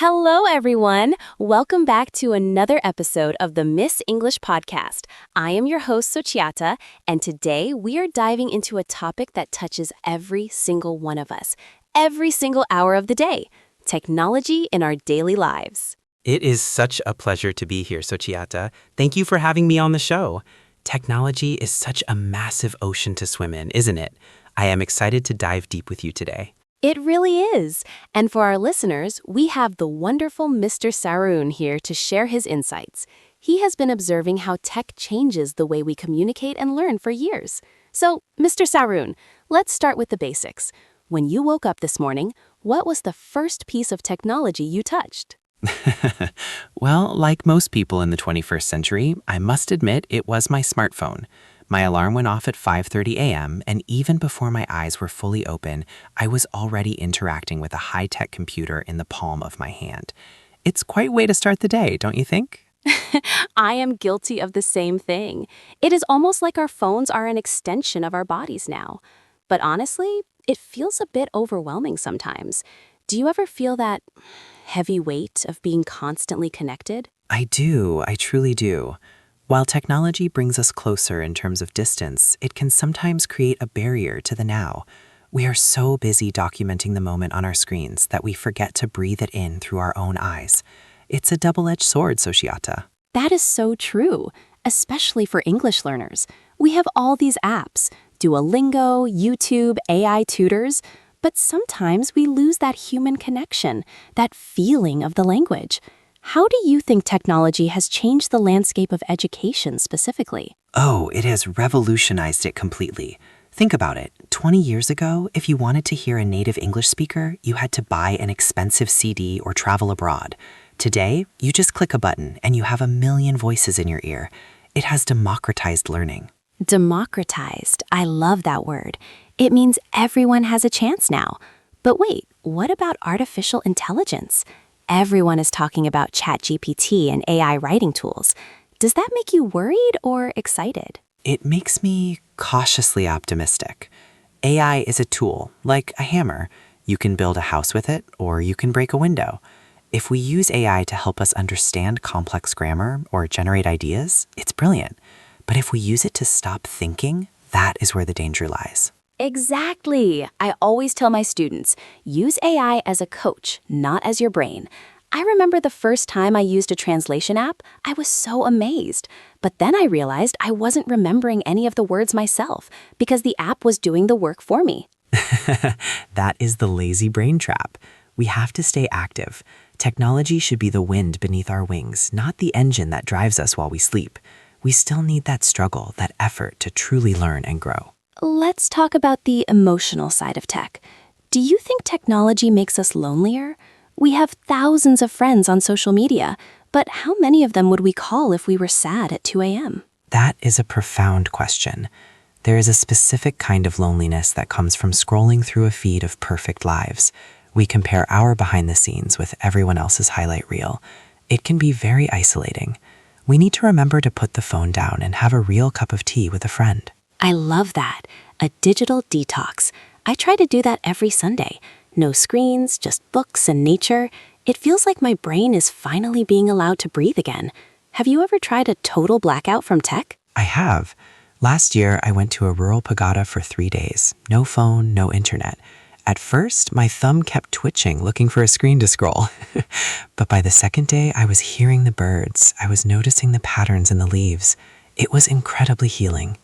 Hello, everyone. Welcome back to another episode of the Miss English Podcast. I am your host, Sochiata, and today we are diving into a topic that touches every single one of us, every single hour of the day, technology in our daily lives. It is such a pleasure to be here, Sochiata. Thank you for having me on the show. Technology is such a massive ocean to swim in, isn't it? I am excited to dive deep with you today. It really is. And for our listeners, we have the wonderful Mr. Saroon here to share his insights. He has been observing how tech changes the way we communicate and learn for years. So, Mr. Saroon, let's start with the basics. When you woke up this morning, what was the first piece of technology you touched? Well, like most people in the 21st century, I must admit it was my smartphone. My alarm went off at 5:30 a.m., and even before my eyes were fully open, I was already interacting with a high-tech computer in the palm of my hand. It's quite a way to start the day, don't you think? I am guilty of the same thing. It is almost like our phones are an extension of our bodies now. But honestly, it feels a bit overwhelming sometimes. Do you ever feel that heavy weight of being constantly connected? I truly do. While technology brings us closer in terms of distance, it can sometimes create a barrier to the now. We are so busy documenting the moment on our screens that we forget to breathe it in through our own eyes. It's a double-edged sword, Sochiata. That is so true, especially for English learners. We have all these apps, Duolingo, YouTube, AI tutors, but sometimes we lose that human connection, that feeling of the language. How do you think technology has changed the landscape of education specifically? Oh, it has revolutionized it completely. Think about it. 20 years ago, if you wanted to hear a native English speaker, you had to buy an expensive CD or travel abroad. Today, you just click a button and you have a million voices in your ear. It has democratized learning. Democratized. I love that word. It means everyone has a chance now. But wait, what about artificial intelligence? Everyone is talking about ChatGPT and AI writing tools. Does that make you worried or excited? It makes me cautiously optimistic. AI is a tool, like a hammer. You can build a house with it, or you can break a window. If we use AI to help us understand complex grammar or generate ideas, it's brilliant. But if we use it to stop thinking, that is where the danger lies. Exactly. I always tell my students, use AI as a coach, not as your brain. I remember the first time I used a translation app, I was so amazed. But then I realized I wasn't remembering any of the words myself because the app was doing the work for me. That is the lazy brain trap. We have to stay active. Technology should be the wind beneath our wings, not the engine that drives us while we sleep. We still need that struggle, that effort to truly learn and grow. Let's talk about the emotional side of tech. Do you think technology makes us lonelier? We have thousands of friends on social media, but how many of them would we call if we were sad at 2 a.m.? That is a profound question. There is a specific kind of loneliness that comes from scrolling through a feed of perfect lives. We compare our behind the scenes with everyone else's highlight reel. It can be very isolating. We need to remember to put the phone down and have a real cup of tea with a friend. I love that. A digital detox. I try to do that every Sunday. No screens, just books and nature. It feels like my brain is finally being allowed to breathe again. Have you ever tried a total blackout from tech? I have. Last year, I went to a rural pagoda for 3 days. No phone, no internet. At first, my thumb kept twitching, looking for a screen to scroll. But by the second day, I was hearing the birds. I was noticing the patterns in the leaves. It was incredibly healing.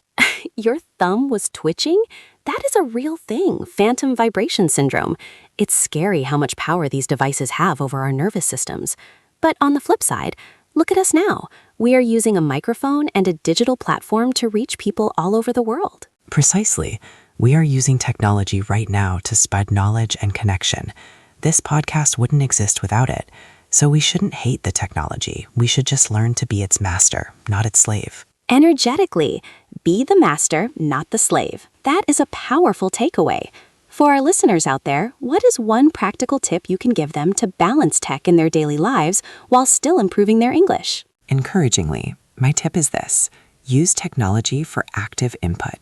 Your thumb was twitching? That is a real thing, phantom vibration syndrome. It's scary how much power these devices have over our nervous systems. But on the flip side, look at us now. We are using a microphone and a digital platform to reach people all over the world. Precisely. We are using technology right now to spread knowledge and connection. This podcast wouldn't exist without it. So we shouldn't hate the technology. We should just learn to be its master, not its slave. Energetically, be the master, not the slave. That is a powerful takeaway. For our listeners out there, what is one practical tip you can give them to balance tech in their daily lives while still improving their English? Encouragingly, my tip is this. Use technology for active input.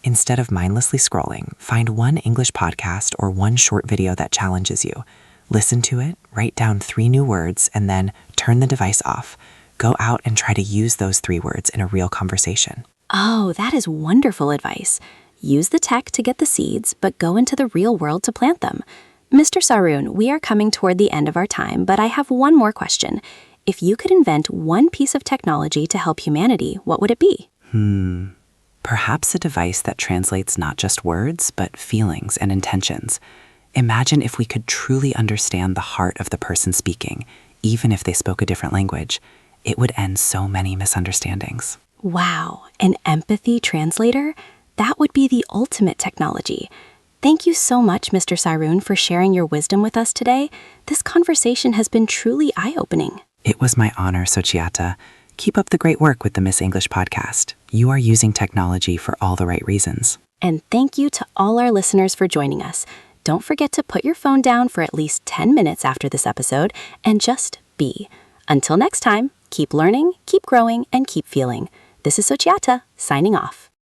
Instead of mindlessly scrolling, find one English podcast or one short video that challenges you. Listen to it, write down 3 new words, and then turn the device off. Go out and try to use those 3 words in a real conversation. Oh, that is wonderful advice. Use the tech to get the seeds, but go into the real world to plant them. Mr. Saroon, we are coming toward the end of our time, but I have one more question. If you could invent one piece of technology to help humanity, what would it be? Perhaps a device that translates not just words, but feelings and intentions. Imagine if we could truly understand the heart of the person speaking, even if they spoke a different language. It would end so many misunderstandings. Wow, an empathy translator? That would be the ultimate technology. Thank you so much, Mr. Saroon, for sharing your wisdom with us today. This conversation has been truly eye-opening. It was my honor, Sochiata. Keep up the great work with the Miss English podcast. You are using technology for all the right reasons. And thank you to all our listeners for joining us. Don't forget to put your phone down for at least 10 minutes after this episode and just be. Until next time, keep learning, keep growing, and keep feeling. This is Sochiata, signing off.